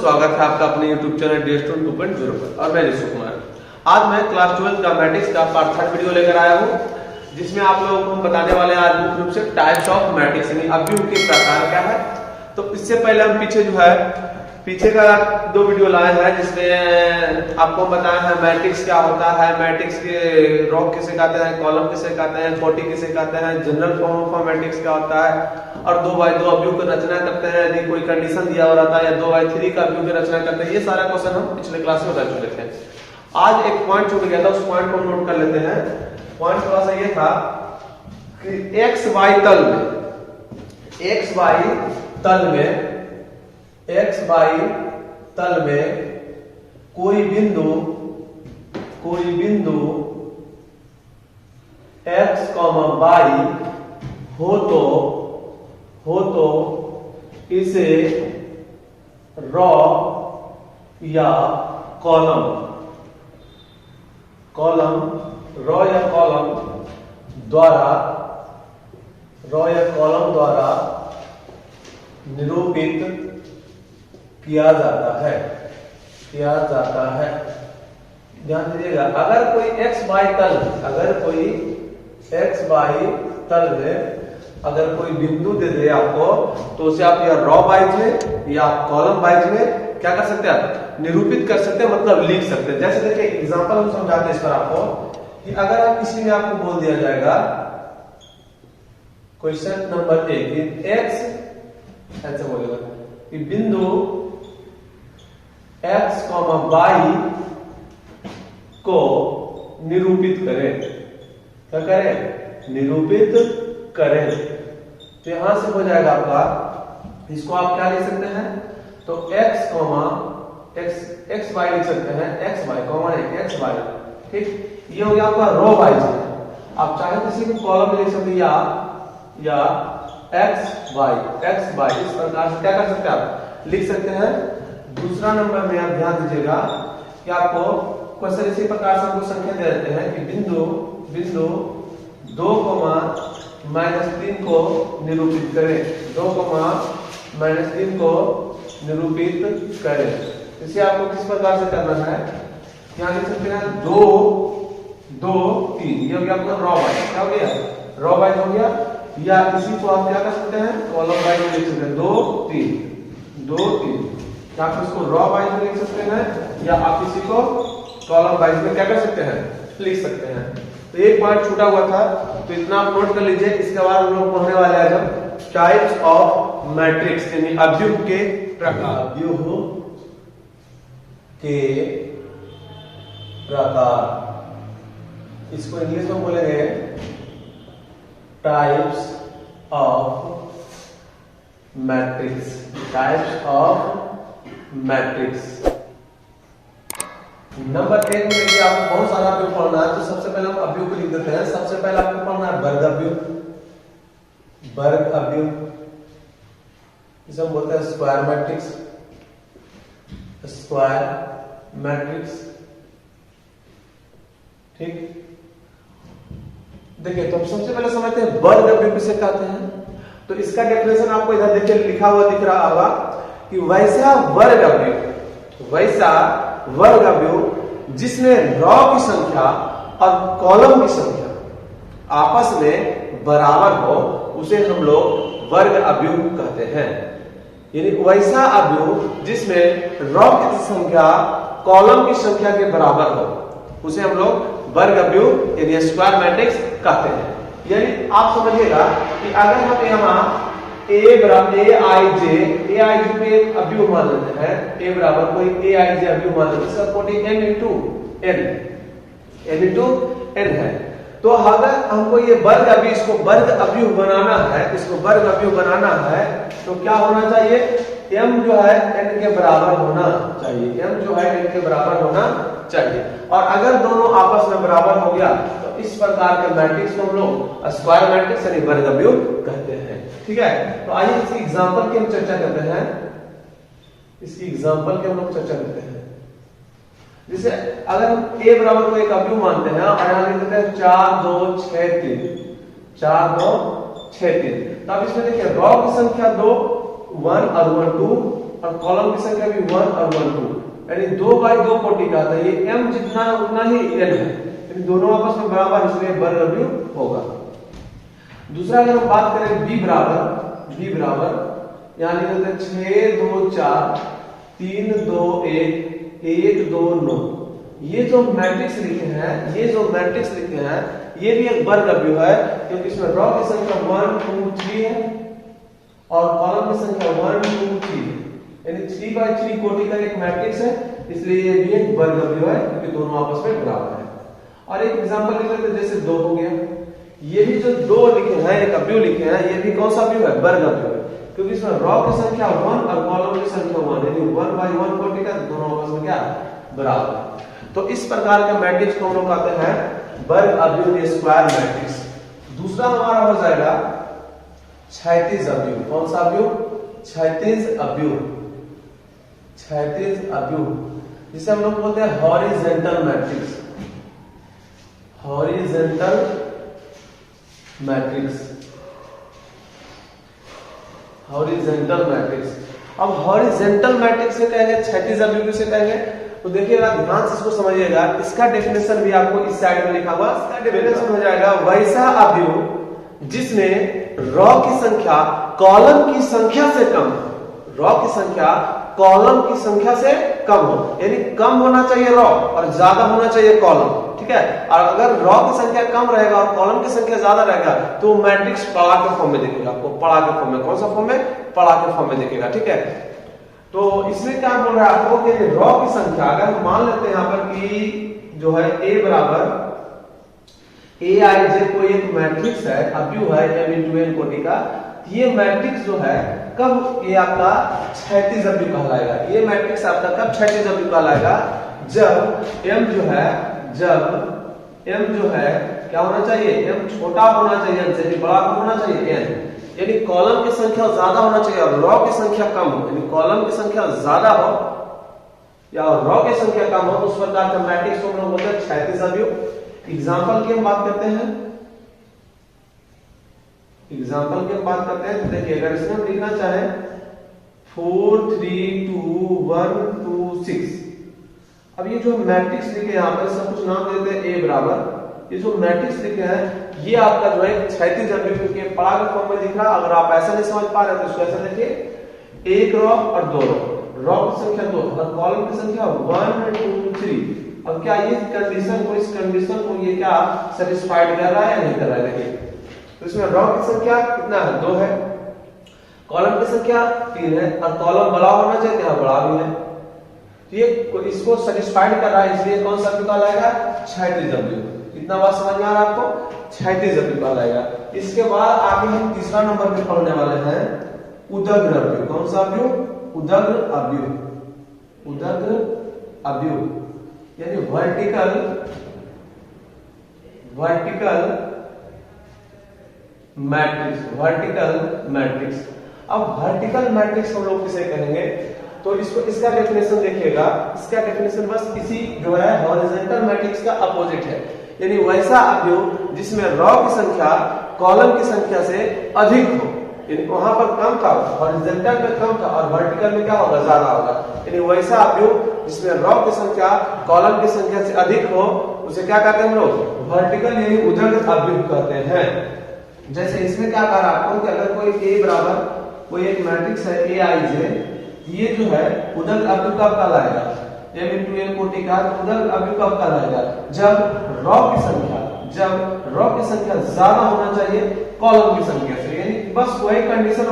स्वागत है आपका अपने YouTube चैनल DS2 2.0 पर और मैं ऋषि कुमार। आज मैं क्लास 12 का मैट्रिक्स का पार्ट 3 वीडियो लेकर आया हूँ, जिसमें आप लोगों को हम बताने वाले हैं आज मुख्य रूप से टाइप्स ऑफ मैट्रिक्स यानी अवयव के प्रकार क्या है। तो इससे पहले हम पीछे का 2 वीडियो लाए हैं, जिसमें आपको बताया है मैट्रिक्स क्या होता है, मैट्रिक्स के रो किसे कहते हैं, कॉलम किसे कहते हैं, कोटि किसे कहते हैं, जनरल फॉर्म ऑफ मैट्रिक्स क्या होता है और 2x2 अवयव की रचना करते हैं यदि कोई कंडीशन दिया हुआ रहता है, या 2x3 का अवयव की रचना करते हैं। ये सारा क्वेश्चन हम पिछले क्लास में बता चुके थे। आज एक पॉइंट छूट गया था, उस पॉइंट को हम नोट कर लेते हैं। पॉइंट थोड़ा सा ये था कि xy तल में कोई बिंदु x, y हो तो इसे रो या कॉलम द्वारा निरूपित किया जाता है। ध्यान दीजिएगा, अगर कोई xy तल में अगर कोई बिंदु दे दे आपको, तो उसे आप या रो वाइज में या कॉलम वाइज में क्या कर सकते हैं, आप निरूपित कर सकते हैं, मतलब लिख सकते हैं। जैसे देखिए एग्जांपल हम समझाते हैं इस पर आपको कि अगर आप किसी में आपको बोल दिया जाएगा क्वेश्चन नंबर 1 x ऐसे बोलेगा कि बिंदु x, y को निरूपित करें। क्या करें? निरूपित करें। तो यहां से हो जाएगा आपका, इसको आप क्या लिख सकते हैं, तो x, y लिख सकते हैं, xy, ठीक। ये हो गया आपका रो वाइज। आप चाहे किसी भी कॉलम में लिख सकते हैं या x y इस प्रकार से क्या कर सकते हैं, आप लिख सकते हैं। दूसरा नंबर में आप ध्यान दीजिएगा कि आपको क्वेश्चन इसी प्रकार से आपको संख्या दे देते हैं कि बिंदु 2, -3 को निरूपित करें, 2, -3 को निरूपित करें। इसे आपको किस प्रकार से करना है, यहाँ लिख सकते हैं 2, 3। ये हो गया आपका रो वाइज। क्या हो गया? रो वाइज हो गया। या इसी को आप क्या कर सकते हैं, कॉलम वाइज में लिख सकते हैं, 2, 3। आप इसको रो वाइज में लिख सकते हैं या आप इसी को कॉलम वाइज में क्या कर सकते हैं, लिख सकते हैं। तो एक पॉइंट छूटा हुआ था, तो इतना आप नोट कर लीजिए। इसके बाद हम लोग पढ़ने वाले हैं जब टाइप्स ऑफ मैट्रिक्स यानी अवयव के प्रकार। इसको इंग्लिश में बोलेंगे टाइप्स ऑफ मैट्रिक्स। नंबर 1 में देखिए आपको बहुत सारा अवयव पढ़ना है, तो सबसे पहले हम अवयव को लिख देते हैं। सबसे पहले आपको पढ़ना है वर्ग अवयव, इसे हम बोलते हैं स्क्वायर मैट्रिक्स, ठीक। देखिए, तो हम सबसे पहले समझते हैं वर्ग अवयव किसे कहते हैं। तो इसका डेफिनेशन आपको इधर देखिए लिखा हुआ दिख रहा होगा कि वैसा वर्ग अवयव जिसमें रो की संख्या और कॉलम की संख्या आपस में बराबर हो, उसे हम लोग वर्ग अवयव कहते हैं। यानी वैसा अवयव जिसमें रो की संख्या कॉलम की संख्या के बराबर हो, उसे हम लोग वर्ग अवयव यानी स्क्वायर मैट्रिक्स कहते हैं। यानी आप समझिएगा कि अगर हम यहाँ aij पे अवयव मान लेते हैं, a बराबर कोई aij अवयव मान लेते हैं, इसका कोटि n है। तो अगर हमको ये वर्ग अवयव, इसको वर्ग अवयव बनाना है, तो क्या होना चाहिए, m जो है n के बराबर होना चाहिए। और अगर दोनों आपस में बराबर हो गया, तो इस प्रकार के मैट्रिक्स को हम लोग स्क्वायर मैट्रिक्स यानी वर्ग अवयव कहते हैं, ठीक है। तो आइए इसकी एग्जांपल की हम चर्चा करते हैं। जैसे अगर हम a बराबर को एक अवयव मानते हैं और यहाँ लिख देते हैं 4, 2, 6, 3। तो अब इसमें देखिए रो की संख्या 2, 1 और 1 2 और कॉलम की संख्या भी 1 और 1 2, यानी 2 बाई 2 कोटि का था। ये m जितना है उतना ही n है, यानी दोनों आपस में बराबर, इसलिए वर्ग w होगा। दूसरा अगर हम बात करें b बराबर यानी होता है 6 2 4 3 2 1 1 2 9। ये जो मैट्रिक्स लिखे हैं ये भी एक वर्ग w है, क्योंकि इसमें रॉ की संख्या 1 2 3 है और कॉलम की संख्या 1 2 3 है, यानी 3 बाई 3 कोटि का एक मैट्रिक्स है, इसलिए ये भी एक वर्ग w है, क्योंकि दोनों आपस में बराबर है। और एक एग्जांपल लिख लेते हैं, जैसे 2 हो गया। ये भी जो 2 लिखे हैं, एक w लिखे हैं, ये भी कौन सा w है? वर्ग w है, क्योंकि इसमें रॉ की संख्या 1 और कॉलम की संख्या 1, यानी 1 बाई 1 कोटि का, दोनों आपस में क्या बराबर है। तो इस प्रकार का मैट्रिक्स को हम लोग कहते हैं वर्ग अवयव स्क्वायर मैट्रिक्स। दूसरा हमारा हो जाएगा क्षैतिज अवयव। कौन सा अवयव? क्षैतिज अवयव, जिसे हम लोग बोलते हैं हॉरिजॉन्टल मैट्रिक्स। Horizontal matrix. अब हॉरिजॉन्टल मैट्रिक्स से कहेंगे, क्षैतिज अवयव से कहेंगे, तो देखिएगा ध्यान से इसको समझिएगा। इसका डेफिनेशन भी आपको इस साइड में लिखा हुआ, इसका डेफिनेशन हो जाएगा वैसा अवयव जिसमें रॉ की संख्या कॉलम की संख्या से कम, रॉ की संख्या कॉलम की संख्या से कम हो, यानी कम होना चाहिए रॉ और ज्यादा होना चाहिए कॉलम, ठीक है। और अगर रॉ की संख्या कम रहेगा और कॉलम की संख्या ज्यादा रहेगा तो मैट्रिक्स पड़ा के फॉर्म में दिखेगा आपको, पड़ा के फॉर्म में। कौन सा फॉर्म में? पड़ा के फॉर्म में दिखेगा, ठीक है। तो इसमें क्या बोल रहा है आपको कि रॉ की संख्या, अगर हम मान लेते हैं यहाँ पर कि जो है a बराबर aij कोई एक मैट्रिक्स है, अवयव है m into n कोटि का, ये मैट्रिक्स जो है कब ये आपका क्षैतिज अवयव कहलाएगा। ये मैट्रिक्स आपका कब क्षैतिज अवयव कहलाएगा? जब m जो है क्या होना चाहिए? m छोटा होना चाहिए n से, बड़ा होना चाहिए n, यानी कॉलम की संख्या ज्यादा होना चाहिए और रॉ की संख्या कम हो, यानी कॉलम की संख्या ज्यादा हो या रॉ की संख्या कम हो, तो उस प्रकार का मैट्रिक्स को हम लोग बोलते हैं क्षैतिज अवयव। एग्जांपल की हम बात करते हैं, तो देखिए अगर इसमें हम लिखना चाहें 4 3 2 1 2 6, अब ये जो मैट्रिक्स लिखे यहाँ पर इसका कुछ नाम देते हैं a बराबर, ये जो मैट्रिक्स लिखे हैं ये आपका जो है क्षैतिज अवयव, क्योंकि पड़ा के फॉर्म में दिख रहा। अगर आप ऐसा नहीं समझ पा रहे तो इसको ऐसा देखिए, एक रॉ और 2 रॉ की संख्या 2 और कॉलम की संख्या 1 2 3। अब क्या ये कंडीशन को, इस कंडीशन को ये क्या सेटिस्फाइड कर रहा है या नहीं कर रहा है? देखिए तो इसमें रॉ की संख्या कितना है? 2 है, कॉलम की संख्या 3 है और कॉलम बड़ा होना चाहिए, क्या बड़ा भी है, तो ये इसको सेटिस्फाइड कर रहा है, इसलिए कौन सा अवयव कहलाएगा? क्षैतिज अवयव। कितना बात समझ में आ रहा है आपको? क्षैतिज अवयव कहलाएगा। इसके बाद आगे हम तीसरा नंबर पे पढ़ने वाले हैं उदग्र अवयव। कौन सा अवयव? उदग्र अवयव, यानी वर्टिकल मैट्रिक्स। अब वर्टिकल मैट्रिक्स हम लोग किसे कहेंगे? तो इसको, इसका डेफिनेशन देखिएगा, इसका डेफिनेशन बस इसी जो है हॉरिजॉन्टल मैट्रिक्स का अपोजिट है, यानी वैसा अवयव जिसमें रॉ की संख्या कॉलम की संख्या से अधिक हो, यानी वहां पर कम था, हॉरिजॉन्टल में कम था और वर्टिकल में क्या होगा? ज्यादा होगा, यानी वैसा अवयव जिसमें रॉ की संख्या कॉलम की संख्या से अधिक हो उसे क्या कहते हैं हम लोग? वर्टिकल यानी उदग्र अवयव कहते हैं। जैसे इसमें क्या कह रहा है आपको कि अगर कोई a बराबर कोई एक मैट्रिक्स है aij, ये जो है उदग्र अवयव कब कहलाएगा? m into n कोटि का उदग्र अवयव कब कहलाएगा? जब रॉ की संख्या ज्यादा होना चाहिए कॉलम की संख्या से, यानी बस वही कंडीशन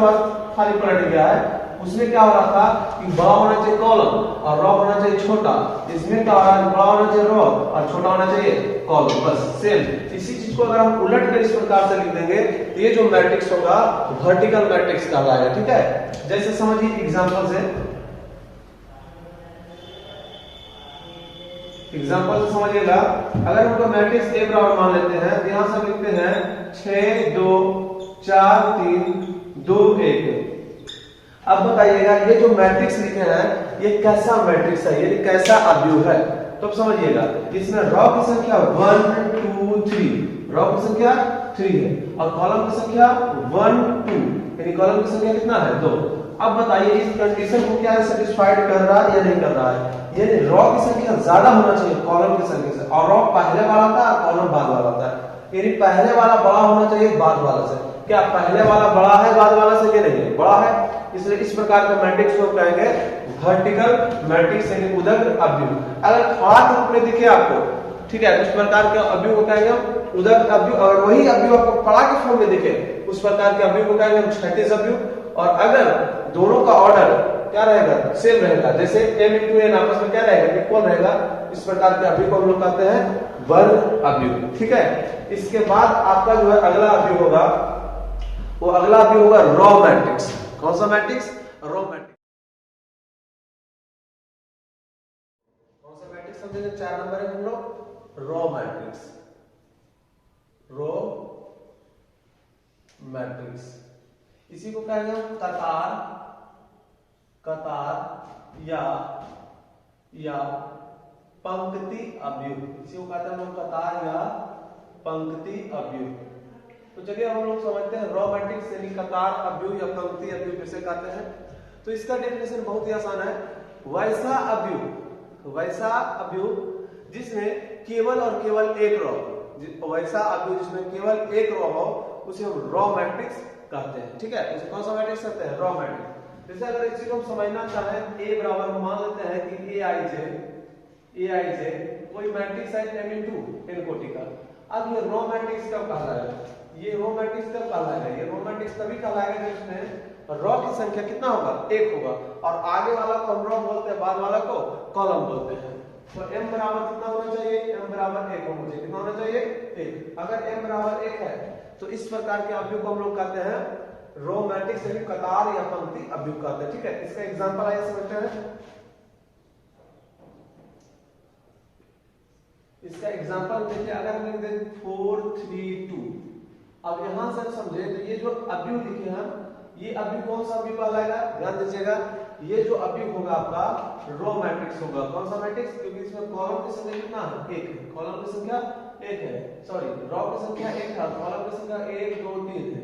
खाली पलट गया है। उसमें क्या हो रहा था कि बड़ा होना चाहिए कॉलम और रॉ होना चाहिए छोटा, इसमें क्या हो रहा है? बड़ा होना चाहिए रॉ और छोटा होना चाहिए कॉलम, बस सेम। इसी चीज को अगर हम उलट कर इस प्रकार से लिख देंगे तो ये जो मैट्रिक्स होगा वर्टिकल मैट्रिक्स कहलाएगा, ठीक है। जैसे समझिए एग्जांपल से समझिएगा, अगर हमको मैट्रिक्स A बराबर मान लेते हैं तो यहां से लिखते हैं 6 2 4 3 2 1। अब बताइएगा ये जो मैट्रिक्स लिखे हैं ये कैसा मैट्रिक्स है, ये कैसा अवयव है? तो अब समझिएगा, इसमें रॉ की संख्या 1 2 3, रॉ की संख्या 3 है और कॉलम की संख्या 1 2, यानी कॉलम की संख्या कितना है? 2। अब बताइए इस कंडीशन को क्या है सेटिस्फाइड कर रहा है या नहीं कर रहा है। यानी रॉ की संख्या ज्यादा होना चाहिए कॉलम की संख्या से, और रॉ पहले वाला था और कॉलम बाद वाला था। यानी पहले वाला बड़ा होना चाहिए बाद वाला से। क्या पहले वाला बड़ा है बाद वाला से कि नहीं बड़ा है, इसलिए इस प्रकार के मैट्रिक्स को कहेंगे वर्टिकल मैट्रिक्स यानी उदक अव्यूह। अगर खड़ा के रूप में दिखे आपको, ठीक है, उस प्रकार के अव्यूह को कहेंगे हम उदक अव्यूह। और वही अव्यूह आपको खड़ा के फॉर्म में दिखे उस प्रकार के अव्यूह को कहेंगे हम क्षैतिज अव्यूह। और अगर दोनों का ऑर्डर क्या रहेगा सेम रहेगा, जैसे m into n आपस में क्या रहेगा इक्वल रहेगा, इस प्रकार के अव्यूह को हम लोग कहते हैं वर्ग अव्यूह। ठीक है, इसके बाद आपका जो है अगला अव्यूह होगा, वो अगला अव्यूह होगा रॉ मैट्रिक्स। कौन सा मैट्रिक्स? Raw matrix. कौन सा मैट्रिक्स समझेंगे? 4 नंबर है हम लोग रॉ मैट्रिक्स। रॉ मैट्रिक्स इसी को कहेंगे हम कतार, कतार या पंक्ति अव्यूह। इसी को कहते हैं हम लोग कतार या पंक्ति अव्यूह। तो चलिए हम लोग समझते हैं रॉ मैट्रिक्स यानी कतार अव्यूह या पंक्ति अव्यूह किसे कहते हैं। तो इसका डेफिनेशन बहुत ही आसान है, वैसा अव्यूह जिसमें केवल और केवल एक रॉ, वैसा अव्यूह जिसमें केवल एक रॉ हो उसे हम रॉ मैट्रिक्स कहते हैं। ठीक है, इसे कौन सा मैट्रिक्स कहते हैं? Raw matrix. जैसे अगर इसी को हम समझना चाहें a बराबर हम मान लेते हैं कि aij कोई मैट्रिक्स है m into n कोटि का। अब ये रॉ मैट्रिक्स कब कहलाएगा? ये रॉ मैट्रिक्स कब कहलाएगा? ये रॉ मैट्रिक्स तभी कहलाएगा जब इसमें रॉ की संख्या कितना होगा? 1 होगा, और आगे वाला को हम रॉ बोलते हैं, बाद वाला को कॉलम बोलते हैं। तो m बराबर कितना होना चाहिए? m बराबर 1 होना चाहिए। कितना होना चाहिए? 1। अगर m बराबर 1 है तो इस प्रकार के अव्यूह को हम लोग कहते हैं रॉ मैट्रिक्स यानी कतार या पंक्ति अव्यूह कहते हैं। ठीक है, इसका एग्जांपल आइए समझते हैं। इसका एग्जांपल देखिए, अगर हम लिख दें 4 3 2, अब यहां से समझे तो ये जो अव्यूह लिखे हैं ये अव्यूह कौन सा अव्यूह कहलाएगा? ध्यान दीजिएगा, ये जो अव्यूह होगा आपका रॉ मैट्रिक्स होगा। कौन सा मैट्रिक्स? क्योंकि इसमें कॉलम की संख्या कितना है? 1 है। कॉलम की संख्या 1 है, सॉरी रॉ की संख्या 1 है, कॉलम की संख्या 1 2 3 है।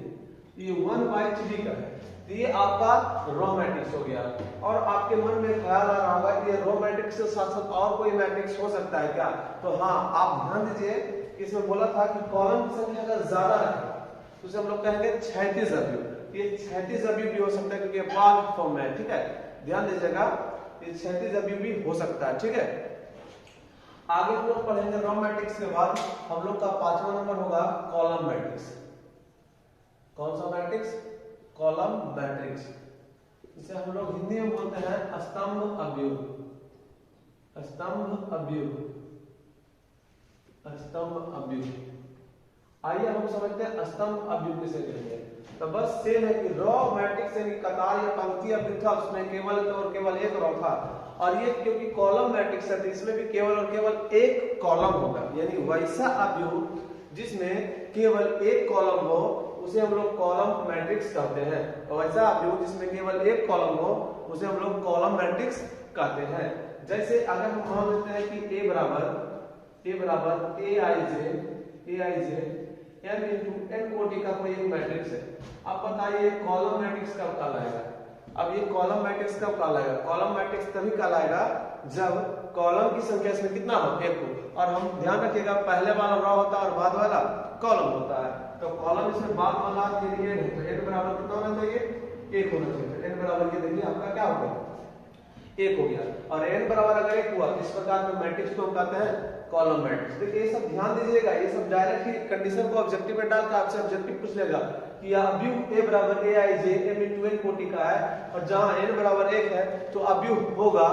ये 1/3 का है, तो ये आपका रॉ मैट्रिक्स हो गया। और आपके मन में ख्याल आ रहा होगा कि ये रॉ मैट्रिक्स के साथ साथ और कोई मैट्रिक्स हो सकता है क्या? तो हाँ, आप ध्यान दीजिए, इसमें बोला था कि कॉलम की संख्या अगर ज्यादा है तो उसे हम लोग कहेंगे क्षैतिज अव्यूह। ये क्षैतिज अव्यूह भी हो सकता है क्योंकि भाग फॉर्म में है। ठीक है, ध्यान दीजिएगा, ये क्षैतिज अव्यूह भी हो सकता है। ठीक है, आगे हम लोग पढ़ेंगे रॉ मैट्रिक्स के बाद हम लोग का 5वां नंबर होगा कॉलम मैट्रिक्स। कौन सा मैट्रिक्स? Column matrix. इसे हम लोग हिंदी में बोलते हैं स्तंभ अव्यूह। स्तंभ अव्यूह, स्तंभ अव्यूह। आइए हम समझते हैं स्तंभ अव्यूह किसे कहेंगे। तो बस सेम है कि रॉ मैट्रिक्स यानी कतार या पंक्ति अव्यूह था, उसमें केवल और केवल एक रॉ था, और ये क्योंकि कॉलम मैट्रिक्स है तो इसमें भी केवल और केवल एक कॉलम होगा। यानी वैसा अव्यूह जिसमें केवल एक कॉलम हो उसे हम लोग कॉलम मैट्रिक्स कहते हैं, और वैसा अव्यूह जिसमें केवल एक कॉलम हो उसे हम लोग कॉलम मैट्रिक्स कहते हैं। जैसे अगर हम मान लेते हैं कि a बराबर aij m into n कोटि का कोई एक मैट्रिक्स है। अब बताइए कॉलम मैट्रिक्स कब कहलाएगा? अब ये कॉलम मैट्रिक्स कब कहलाएगा? कॉलम मैट्रिक्स तभी कहलाएगा जब कॉलम की संख्या इसमें कितना हो? 1 हो। और हम ध्यान रखिएगा, पहले वाला रॉ होता है और बाद वाला कॉलम होता है। तो कॉलम इसमें बाद वाला ये n है, तो n बराबर कितना होना चाहिए? 1 होना चाहिए। n बराबर ये देखिए आपका क्या हो गया? 1 हो गया। और n बराबर अगर 1 हुआ तो इस प्रकार के मैट्रिक्स को हम कहते हैं कॉलम मैट्रिक्स। देखिए ये सब ध्यान दीजिएगा, ये सब डायरेक्ट ही कंडीशन को ऑब्जेक्टिव में डाल के आपसे ऑब्जेक्टिव पूछ लेगा कि अव्यूह a बराबर aij m into n कोटि का है, और जहां n बराबर 1 है तो अव्यूह होगा,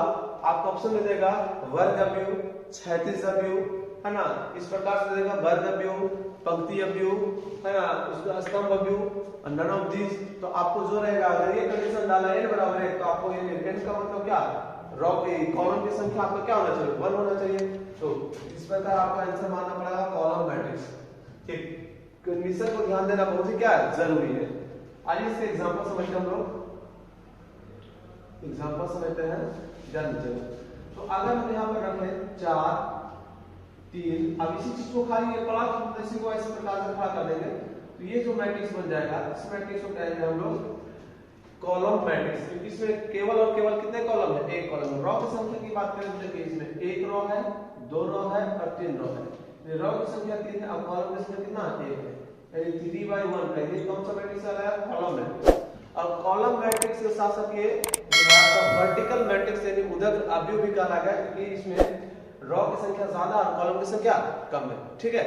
आपको ऑप्शन में देगा वर्ग अव्यूह, क्षैतिज अव्यूह, है ना, इस प्रकार से देगा वर्ग अव्यूह, पंक्ति अव्यूह, है ना, उसका स्तंभ अव्यूह, नन ऑफ दिस। तो आपको जो रहेगा, अगर ये कंडीशन डाला n बराबर 1 तो आपको ये n का मतलब क्या? रॉ की कॉलम की संख्या आपका क्या होना चाहिए? 1 होना चाहिए। तो इस प्रकार आपका आंसर मानना पड़ेगा कॉलम मैट्रिक्स। ठीक, कंडीशन को ध्यान देना बहुत ही क्या है? जरूरी है। आइए इसके एग्जांपल समझते हैं हम लोग। एग्जांपल समझते हैं, ध्यान दीजिएगा। तो अगर हम यहां पर रखें 4 3, अब इसी चीज को खाली प्लस इसी को इस प्रकार से खड़ा कर देंगे तो ये जो मैट्रिक्स बन जाएगा, इस मैट्रिक्स को कहेंगे हम लोग कॉलम मैट्रिक्स, क्योंकि इसमें केवल और केवल कितने कॉलम है? एक कॉलम। रो की संख्या की बात करें तो देखिए इसमें एक रो है, दो रो है और तीन रो है। रो की संख्या 3 है और कॉलम की संख्या कितना? 1 है, यानी 3/1 का ये कौन सा मैट्रिक्स आ रहा है? Column matrix. और कॉलम मैट्रिक्स के साथ साथ ये वर्टिकल मैट्रिक्स यानी उदर अवयव भी कहा गया, क्योंकि इसमें रो की संख्या ज्यादा और कॉलम की संख्या कम है। ठीक है।